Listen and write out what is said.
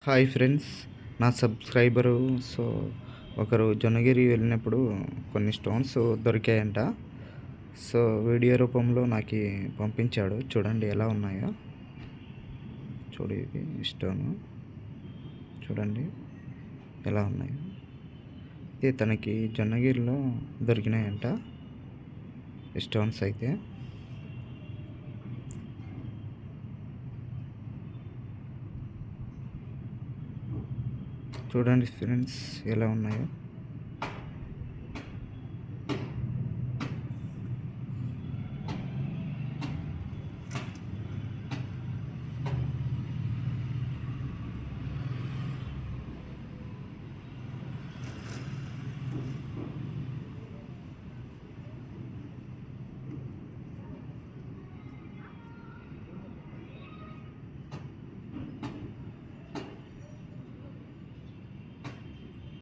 Hi friends, నా subscriber ఒకరు జొన్నగిరి వెళ్ళినప్పుడు కొన్ని స్టోన్స్ దొరికాయంట. వీడియో రూపంలో నాకు పంపించాడు. చూడండి ఎలా ఉన్నాయో. ఇది స్టోను చూడండి ఎలా ఉన్నాయో. ఇది తనకి జొన్నగిరిలో దొరికినాయంట స్టోన్స్ అయితే. చూడండి ఫ్రెండ్స్ ఎలా ఉన్నాయో.